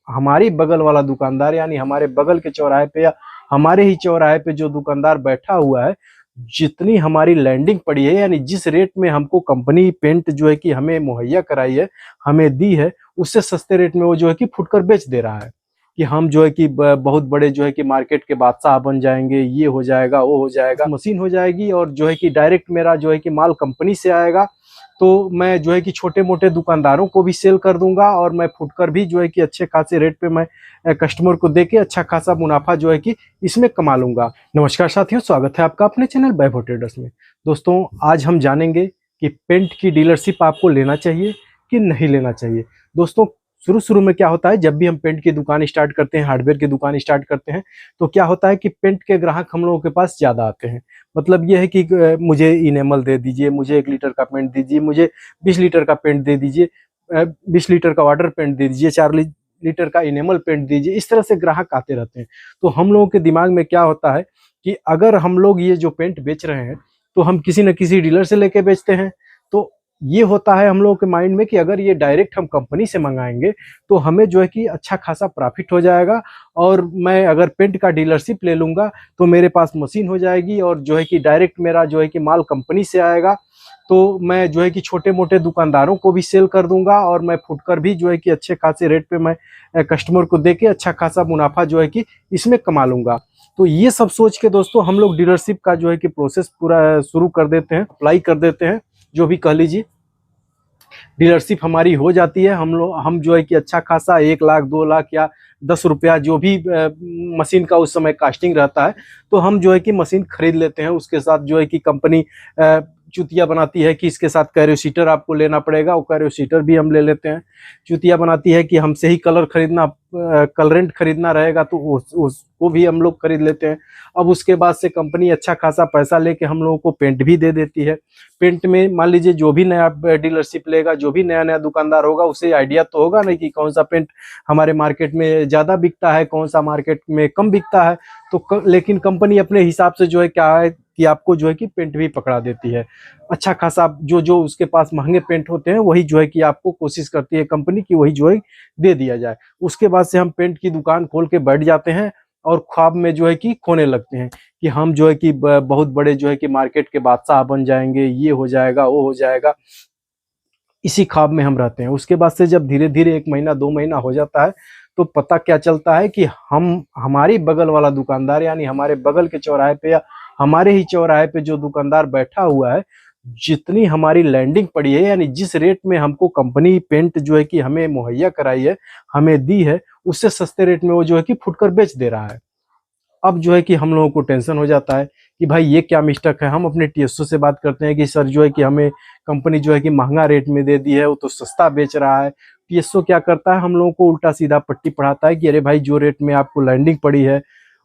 हमारी बगल वाला दुकानदार यानी हमारे बगल के चौराहे पे या हमारे ही चौराहे पे जो दुकानदार बैठा हुआ है, जितनी हमारी लैंडिंग पड़ी है यानी जिस रेट में हमको कंपनी पेंट जो है कि हमें मुहैया कराई है, हमें दी है, उससे सस्ते रेट में वो जो है कि फुटकर बेच दे रहा है कि हम जो है कि बहुत बड़े जो है कि मार्केट के बादशाह बन जाएंगे, ये हो जाएगा, वो हो जाएगा, मशीन हो जाएगी और जो है कि डायरेक्ट मेरा जो है कि माल कंपनी से आएगा, तो मैं जो है कि छोटे मोटे दुकानदारों को भी सेल कर दूंगा और मैं फुटकर भी जो है कि अच्छे खासे रेट पे मैं कस्टमर को देके अच्छा खासा मुनाफा जो है कि इसमें कमा लूंगा। नमस्कार साथियों, स्वागत है आपका अपने चैनल वैभव ट्रेडर्स में। दोस्तों, आज हम जानेंगे कि पेंट की डीलरशिप आपको लेना चाहिए कि नहीं लेना चाहिए। दोस्तों, शुरू शुरू में क्या होता है, जब भी हम पेंट की दुकान स्टार्ट करते हैं, हार्डवेयर की दुकान स्टार्ट करते हैं, तो क्या होता है कि पेंट के ग्राहक हम लोगों के पास ज्यादा आते हैं। मतलब ये है कि मुझे इनेमल दे दीजिए, मुझे 1 लीटर का पेंट दीजिए, मुझे 20 लीटर का पेंट दे दीजिए, 20 लीटर का वाटर पेंट दे दीजिए, 4 लीटर का इनेमल पेंट दीजिए। इस तरह से ग्राहक आते रहते हैं। तो हम लोगों के दिमाग में क्या होता है कि अगर हम लोग ये जो पेंट बेच रहे हैं तो हम किसी न किसी डीलर से लेके बेचते हैं। तो ये होता है हम लोगों के माइंड में कि अगर ये डायरेक्ट हम कंपनी से मंगाएंगे तो हमें जो है कि अच्छा खासा प्रॉफिट हो जाएगा, और मैं अगर पेंट का डीलरशिप ले लूंगा तो मेरे पास मशीन हो जाएगी और जो है कि डायरेक्ट मेरा जो है कि माल कंपनी से आएगा, तो मैं जो है कि छोटे मोटे दुकानदारों को भी सेल कर दूंगा और मैं फुटकर भी जो है कि अच्छे खासे रेट पे मैं कस्टमर को देके अच्छा खासा मुनाफा जो है कि इसमें कमा लूंगा। तो ये सब सोच के दोस्तों हम लोग डीलरशिप का जो है कि प्रोसेस पूरा शुरू कर देते हैं, अप्लाई कर देते हैं, जो भी कह लीजिए। डीलरशिप हमारी हो जाती है। हम जो है कि अच्छा खासा 1 लाख 2 लाख या 10 रुपया जो भी मशीन का उस समय कास्टिंग रहता है, तो हम जो है कि मशीन खरीद लेते हैं। उसके साथ जो है कि कंपनी चुतिया बनाती है कि इसके साथ कैरोसीटर आपको लेना पड़ेगा, वो कैरोसीटर भी हम ले लेते हैं। चुतिया बनाती है कि हमसे ही कलर खरीदना, कलरेंट खरीदना रहेगा, तो उसको भी हम लोग खरीद लेते हैं। अब उसके बाद से कंपनी अच्छा खासा पैसा लेके हम लोगों को पेंट भी दे देती है। पेंट में मान लीजिए जो भी नया डीलरशिप लेगा, जो भी नया नया दुकानदार होगा, उसे आइडिया तो होगा नहीं कि कौन सा पेंट हमारे मार्केट में ज्यादा बिकता है, कौन सा मार्केट में कम बिकता है। तो लेकिन कंपनी अपने हिसाब से जो है क्या है कि आपको जो है कि पेंट भी पकड़ा देती है। अच्छा खासा जो जो उसके पास महंगे पेंट होते हैं वही जो है कि आपको कोशिश करती है कंपनी की वही जो है दे दिया जाए। उसके बाद से हम पेंट की दुकान खोल के बैठ जाते हैं और ख्वाब में जो है कि खोने लगते हैं कि हम जो है कि बहुत बड़े जो है कि मार्केट के बादशाह बन जाएंगे, ये हो जाएगा, वो हो जाएगा। इसी ख्वाब में हम रहते हैं। उसके बाद से जब धीरे धीरे 1 महीना 2 महीना हो जाता है, तो पता क्या चलता है कि हमारी बगल वाला दुकानदार यानी हमारे बगल के चौराहे पे या हमारे ही चौराहे पे जो दुकानदार बैठा हुआ है, जितनी हमारी लैंडिंग पड़ी है यानी जिस रेट में हमको कंपनी पेंट जो है कि हमें मुहैया कराई है, हमें दी है, उससे सस्ते रेट में वो जो है कि फुटकर बेच दे रहा है। अब जो है कि हम लोगों को टेंशन हो जाता है कि भाई ये क्या मिस्टेक है। हम अपने टीएसओ से बात करते हैं कि सर जो है कि हमें कंपनी जो है कि महंगा रेट में दे दी है, वो तो सस्ता बेच रहा है। टीएसओ क्या करता है, हम लोगों को उल्टा सीधा पट्टी पढ़ाता है कि अरे भाई, जो रेट में आपको लैंडिंग पड़ी है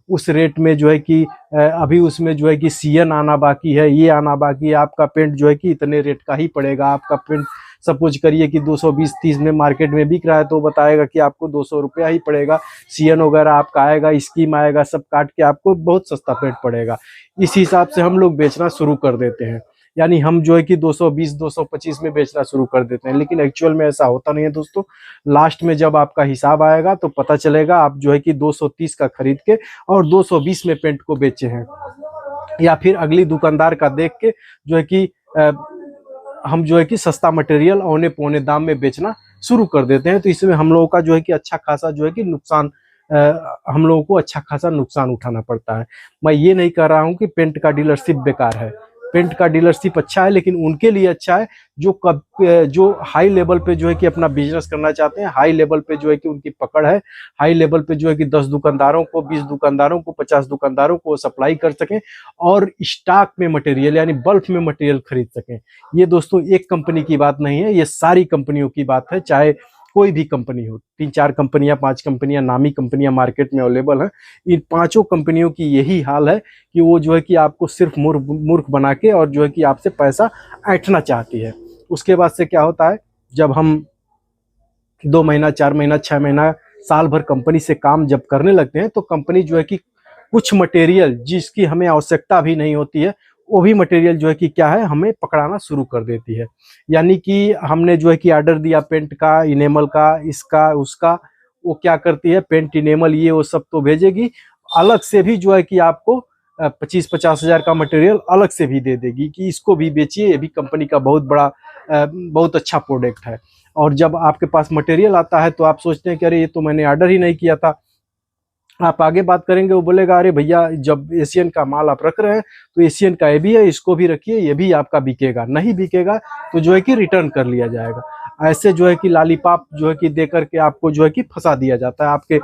उस रेट में जो है कि अभी उसमें जो है कि सीएन आना बाकी है, ये आना बाकी है, आपका पेंट जो है कि इतने रेट का ही पड़ेगा। आपका पेंट सपोज करिए कि 220-30 में मार्केट में बिक रहा है, तो बताएगा कि आपको 200 रुपया ही पड़ेगा। सीएन वगैरह आपका आएगा, स्कीम आएगा, सब काट के आपको बहुत सस्ता पेंट पड़ेगा। इस हिसाब से हम लोग बेचना शुरू कर देते हैं, यानी हम जो है कि 220-225 में बेचना शुरू कर देते हैं। लेकिन एक्चुअल में ऐसा होता नहीं है दोस्तों। लास्ट में जब आपका हिसाब आएगा तो पता चलेगा आप जो है कि 230 का खरीद के और 220 में पेंट को बेचे हैं, या फिर अगली दुकानदार का देख के जो है कि हम जो है कि सस्ता मटेरियल औने पौने दाम में बेचना शुरू कर देते हैं। तो इसमें हम लोगों का जो है कि अच्छा खासा जो है कि नुकसान, हम लोगों को अच्छा खासा नुकसान उठाना पड़ता है। मैं ये नहीं कह रहा हूं कि पेंट का डीलरशिप बेकार है। पेंट का डीलरशिप अच्छा है, लेकिन उनके लिए अच्छा है जो हाई लेवल पे जो है कि अपना बिजनेस करना चाहते हैं। हाई लेवल पे जो है कि उनकी पकड़ है। हाई लेवल पे जो है कि 10 दुकानदारों को, 20 दुकानदारों को, 50 दुकानदारों को सप्लाई कर सकें और स्टॉक में मटेरियल यानी बल्क में मटेरियल खरीद सकें। ये दोस्तों एक कंपनी की बात नहीं है, ये सारी कंपनियों की बात है। चाहे कोई भी कंपनी हो, 3-4 कंपनियां, 5 कंपनियां, नामी कंपनियां मार्केट में अवेलेबल हैं। इन पांचों कंपनियों की यही हाल है कि वो जो है कि आपको सिर्फ मूर्ख बना के और जो है कि आपसे पैसा ऐंठना चाहती है। उसके बाद से क्या होता है, जब हम 2 महीना, 4 महीना, 6 महीना, साल भर कंपनी से काम जब करने लगते हैं, तो कंपनी जो है कि कुछ मटेरियल जिसकी हमें आवश्यकता भी नहीं होती है, वो भी मटेरियल जो है कि क्या है, हमें पकड़ाना शुरू कर देती है। यानी कि हमने जो है कि ऑर्डर दिया पेंट का, इनेमल का, इसका उसका, वो क्या करती है, पेंट इनेमल ये वो सब तो भेजेगी, अलग से भी जो है कि आपको 25-50 हजार का मटेरियल अलग से भी दे देगी कि इसको भी बेचिए, ये भी कंपनी का बहुत बड़ा बहुत अच्छा प्रोडक्ट है। और जब आपके पास मटेरियल आता है तो आप सोचते हैं कि अरे ये तो मैंने ऑर्डर ही नहीं किया था। आप आगे बात करेंगे, वो बोलेगा अरे भैया जब एशियन का माल आप रख रहे हैं तो एशियन का ये भी है, इसको भी रखिए, ये भी आपका बिकेगा, नहीं बिकेगा तो जो है कि रिटर्न कर लिया जाएगा। ऐसे जो है कि लॉलीपॉप जो है कि दे करके आपको जो है कि फंसा दिया जाता है। आपके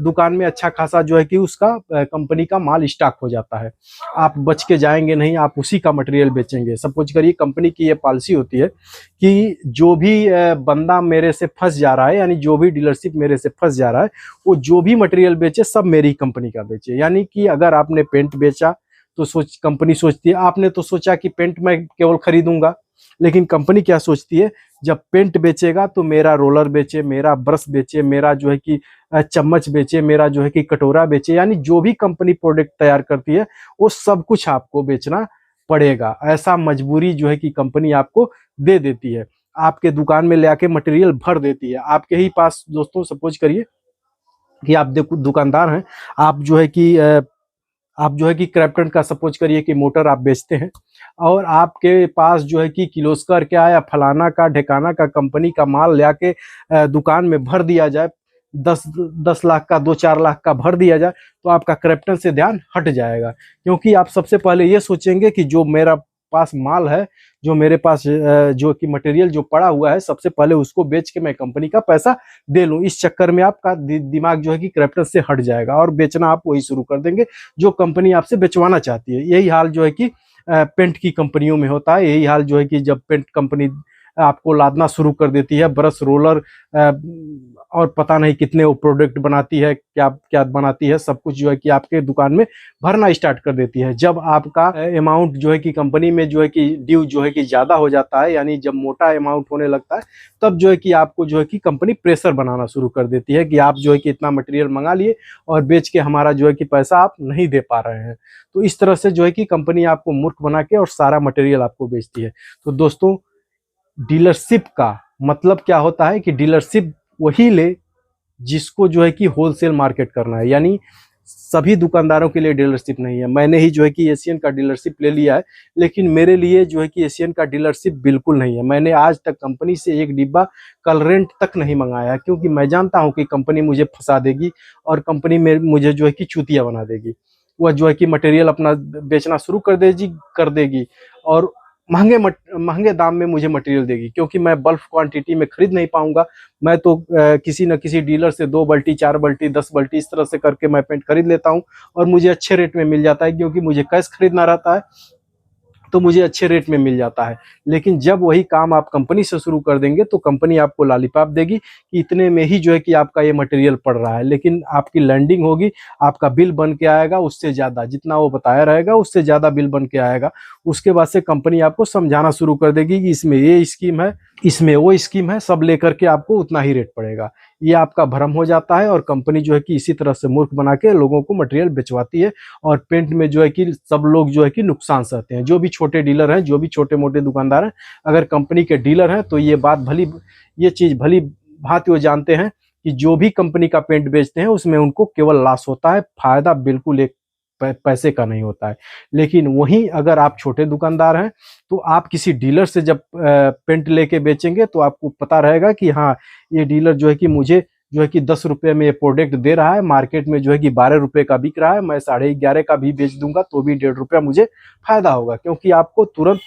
दुकान में अच्छा खासा जो है कि उसका कंपनी का माल स्टॉक हो जाता है, आप बच के जाएंगे नहीं, आप उसी का मटेरियल बेचेंगे। सपोज करिए कंपनी की ये पॉलिसी होती है कि जो भी बंदा मेरे से फंस जा रहा है, यानी जो भी डीलरशिप मेरे से फंस जा रहा है, वो जो भी मटेरियल बेचे सब मेरी कंपनी का बेचे। यानी कि अगर आपने पेंट बेचा तो कंपनी सोचती है, आपने तो सोचा कि पेंट मैं केवल खरीदूंगा, लेकिन कंपनी क्या सोचती है, जब पेंट बेचेगा तो मेरा रोलर बेचे, मेरा ब्रश बेचे, मेरा जो है कि चम्मच बेचे, मेरा जो है कि कटोरा बेचे, यानी जो भी कंपनी प्रोडक्ट तैयार करती है वो सब कुछ आपको बेचना पड़ेगा। ऐसा मजबूरी जो है कि कंपनी आपको दे देती है, आपके दुकान में ले आके मटेरियल भर देती है आपके ही पास। दोस्तों सपोज करिए कि आप देखो दुकानदार हैं, आप जो है कि क्रैप्टन का सपोज करिए कि मोटर आप बेचते हैं, और आपके पास जो है कि किर्लोस्कर का या फलाना का ढेकाना का कंपनी का माल ले आके दुकान में भर दिया जाए, 10 लाख का 2-4 लाख का भर दिया जाए, तो आपका क्रैप्टन से ध्यान हट जाएगा। क्योंकि आप सबसे पहले ये सोचेंगे कि जो मेरा पास माल है, जो मेरे पास जो कि मटेरियल जो पड़ा हुआ है, सबसे पहले उसको बेच के मैं कंपनी का पैसा दे लूं। इस चक्कर में आपका दिमाग जो है कि क्रैप्टन से हट जाएगा और बेचना आप वही शुरू कर देंगे जो कंपनी आपसे बेचवाना चाहती है। यही हाल जो है कि पेंट की कंपनियों में होता है। यही हाल जो है कि जब पेंट कंपनी आपको लादना शुरू कर देती है, ब्रश, रोलर और पता नहीं कितने वो प्रोडक्ट बनाती है, क्या क्या बनाती है, सब कुछ जो है कि आपके दुकान में भरना स्टार्ट कर देती है। जब आपका अमाउंट जो है कि कंपनी में जो है कि ड्यू जो है कि ज्यादा हो जाता है, यानी जब मोटा अमाउंट होने लगता है, तब जो है कि आपको जो है कि कंपनी प्रेशर बनाना शुरू कर देती है कि आप जो है कि इतना मटेरियल मंगा लिए और बेच के हमारा जो है कि पैसा आप नहीं दे पा रहे हैं। तो इस तरह से जो है कि कंपनी आपको मूर्ख बना के और सारा मटेरियल आपको बेचती है। तो दोस्तों, डीलरशिप का मतलब क्या होता है कि डीलरशिप वही ले जिसको जो है कि होलसेल मार्केट करना है, यानी सभी दुकानदारों के लिए डीलरशिप नहीं है। मैंने ही जो है कि एशियन का डीलरशिप ले लिया है, लेकिन मेरे लिए जो है कि एशियन का डीलरशिप बिल्कुल नहीं है। मैंने आज तक कंपनी से एक डिब्बा कलरेंट तक नहीं मंगाया, क्योंकि मैं जानता हूं कि कंपनी मुझे फंसा देगी और कंपनी में मुझे जो है कि चूतिया बना देगी। वह जो है कि मटेरियल अपना बेचना शुरू कर देगी और महंगे दाम में मुझे मटेरियल देगी, क्योंकि मैं बल्क क्वांटिटी में खरीद नहीं पाऊंगा। मैं तो किसी न किसी डीलर से 2 बाल्टी, 4 बाल्टी, 10 बाल्टी इस तरह से करके मैं पेंट खरीद लेता हूं और मुझे अच्छे रेट में मिल जाता है, क्योंकि मुझे कैश खरीदना रहता है तो मुझे अच्छे रेट में मिल जाता है। लेकिन जब वही काम आप कंपनी से शुरू कर देंगे तो कंपनी आपको लॉलीपॉप देगी कि इतने में ही जो है कि आपका ये मटेरियल पड़ रहा है, लेकिन आपकी लैंडिंग होगी, आपका बिल बन के आएगा उससे ज़्यादा, जितना वो बताया रहेगा उससे ज़्यादा बिल बन के आएगा। उसके बाद से कंपनी आपको समझाना शुरू कर देगी कि इसमें ये स्कीम है, इसमें वो स्कीम है, सब लेकर के आपको उतना ही रेट पड़ेगा। ये आपका भ्रम हो जाता है और कंपनी जो है कि इसी तरह से मूर्ख बना के लोगों को मटेरियल बेचवाती है और पेंट में जो है कि सब लोग जो है कि नुकसान सहते हैं। जो भी छोटे डीलर हैं, जो भी छोटे मोटे दुकानदार हैं, अगर कंपनी के डीलर हैं तो ये चीज भली भांति वो जानते हैं कि जो भी कंपनी का पेंट बेचते हैं उसमें उनको केवल लॉस होता है, फायदा बिल्कुल एक पैसे का नहीं होता है। लेकिन वहीं अगर आप छोटे दुकानदार हैं तो आप किसी डीलर से जब पेंट लेके बेचेंगे तो आपको पता रहेगा कि हाँ, ये डीलर जो है कि मुझे जो है कि 10 रुपये में ये प्रोडक्ट दे रहा है, मार्केट में जो है कि 12 रुपये का बिक रहा है, मैं 11.5 का भी बेच दूंगा तो भी 1.5 रुपया मुझे फायदा होगा, क्योंकि आपको तुरंत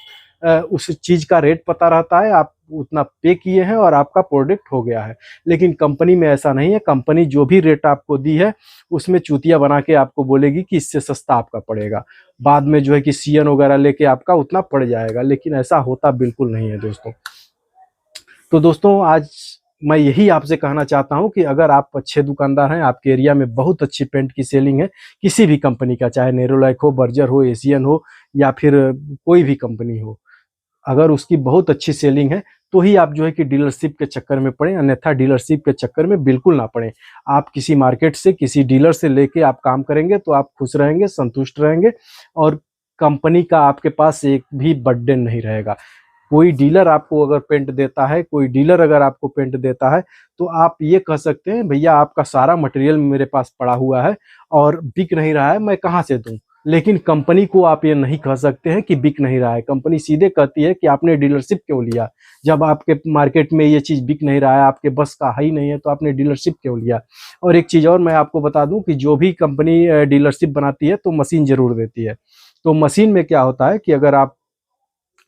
उस चीज का रेट पता रहता है, आप उतना पे किए हैं और आपका प्रोडक्ट हो गया है। लेकिन कंपनी में ऐसा नहीं है। कंपनी जो भी रेट आपको दी है उसमें चूतिया बना के आपको बोलेगी कि इससे सस्ता आपका पड़ेगा, बाद में जो है कि सीएन वगैरह लेके आपका उतना पड़ जाएगा, लेकिन ऐसा होता बिल्कुल नहीं है दोस्तों। तो दोस्तों, आज मैं यही आपसे कहना चाहता हूं कि अगर आप अच्छे दुकानदार हैं, आपके एरिया में बहुत अच्छी पेंट की सेलिंग है किसी भी कंपनी का, चाहे नेरोलैक हो, बर्जर हो, एशियन हो या फिर कोई भी कंपनी हो, अगर उसकी बहुत अच्छी सेलिंग है तो ही आप जो है कि डीलरशिप के चक्कर में पड़े, अन्यथा डीलरशिप के चक्कर में बिल्कुल ना पड़े। आप किसी मार्केट से, किसी डीलर से लेके आप काम करेंगे तो आप खुश रहेंगे, संतुष्ट रहेंगे और कंपनी का आपके पास एक भी बर्डन नहीं रहेगा। कोई डीलर आपको अगर पेंट देता है, कोई डीलर अगर आपको पेंट देता है, तो आप ये कह सकते हैं भैया आपका सारा मटेरियल मेरे पास पड़ा हुआ है और बिक नहीं रहा है, मैं कहाँ से दूं। लेकिन कंपनी को आप ये नहीं कह सकते हैं कि बिक नहीं रहा है। कंपनी सीधे कहती है कि आपने डीलरशिप क्यों लिया, जब आपके मार्केट में ये चीज बिक नहीं रहा है, आपके बस का है ही नहीं है, तो आपने डीलरशिप क्यों लिया। और एक चीज और मैं आपको बता दूं कि जो भी कंपनी डीलरशिप बनाती है तो मशीन जरूर देती है। तो मशीन में क्या होता है कि अगर आप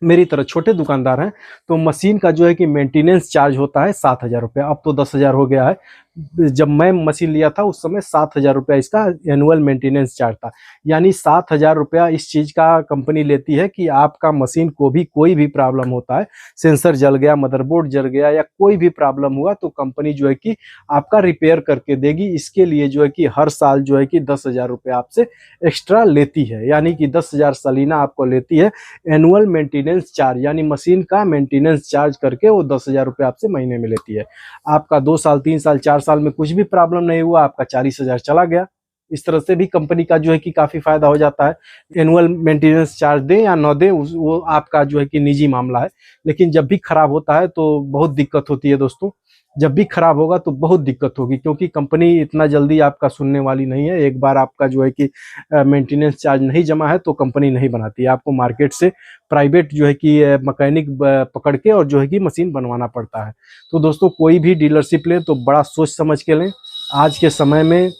मेरी तरह छोटे दुकानदार हैं तो मशीन का जो है कि मेंटेनेंस चार्ज होता है 7,000 रुपया। अब तो 10,000 हो गया है। जब मैं मशीन लिया था उस समय 7,000 रुपया इसका एनुअल मेंटेनेंस चार्ज था। यानी 7,000 रुपया इस चीज का कंपनी लेती है कि आपका मशीन को भी कोई भी प्रॉब्लम होता है, सेंसर जल गया, मदरबोर्ड जल गया या कोई भी प्रॉब्लम हुआ, तो कंपनी जो है कि आपका रिपेयर करके देगी। इसके लिए जो है कि हर साल जो है कि 10,000 रुपया आपसे एक्स्ट्रा लेती है, यानी कि 10,000 सालीना आपको लेती है एनुअल मेंटेनेंस चार्ज, यानी मशीन का मेंटेनेंस चार्ज करके वो 10,000 रुपया आपसे महीने में लेती है। आपका 2 साल 3 साल 4 साल में कुछ भी प्रॉब्लम नहीं हुआ, आपका 40,000 चला गया। इस तरह से भी कंपनी का जो है कि काफी फायदा हो जाता है। एनुअल मेंटेनेंस चार्ज दें या न दें वो आपका जो है कि निजी मामला है। लेकिन जब भी खराब होता है तो बहुत दिक्कत होती है दोस्तों। जब भी खराब होगा तो बहुत दिक्कत होगी, क्योंकि कंपनी इतना जल्दी आपका सुनने वाली नहीं है। एक बार आपका जो है कि मेंटेनेंस चार्ज नहीं जमा है तो कंपनी नहीं बनाती है, आपको मार्केट से प्राइवेट जो है कि मैकेनिक पकड़ के और जो है कि मशीन बनवाना पड़ता है। तो दोस्तों कोई भी डीलरशिप लें तो बड़ा सोच समझ के लें। आज के समय में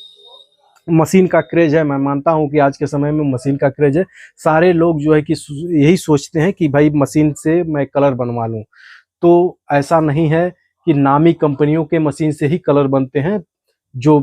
मशीन का क्रेज है, मैं मानता हूं कि आज के समय में मशीन का क्रेज है। सारे लोग जो है कि यही सोचते हैं कि भाई मशीन से मैं कलर बनवा लूं। तो ऐसा नहीं है कि नामी कंपनियों के मशीन से ही कलर बनते हैं। जो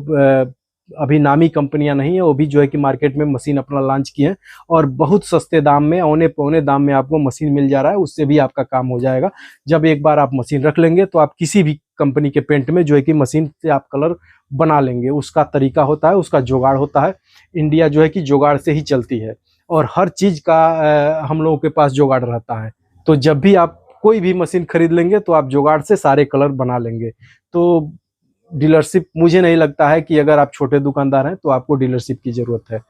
अभी नामी कंपनियां नहीं है वो भी जो है कि मार्केट में मशीन अपना लॉन्च किए हैं और बहुत सस्ते दाम में, औने पौने दाम में आपको मशीन मिल जा रहा है। उससे भी आपका काम हो जाएगा। जब एक बार आप मशीन रख लेंगे तो आप किसी भी कंपनी के पेंट में जो है कि मशीन से आप कलर बना लेंगे। उसका तरीका होता है, उसका जुगाड़ होता है। इंडिया जो है कि जुगाड़ से ही चलती है और हर चीज का हम लोगों के पास जुगाड़ रहता है। तो जब भी आप कोई भी मशीन खरीद लेंगे तो आप जुगाड़ से सारे कलर बना लेंगे। तो डीलरशिप मुझे नहीं लगता है कि अगर आप छोटे दुकानदार हैं तो आपको डीलरशिप की जरूरत है।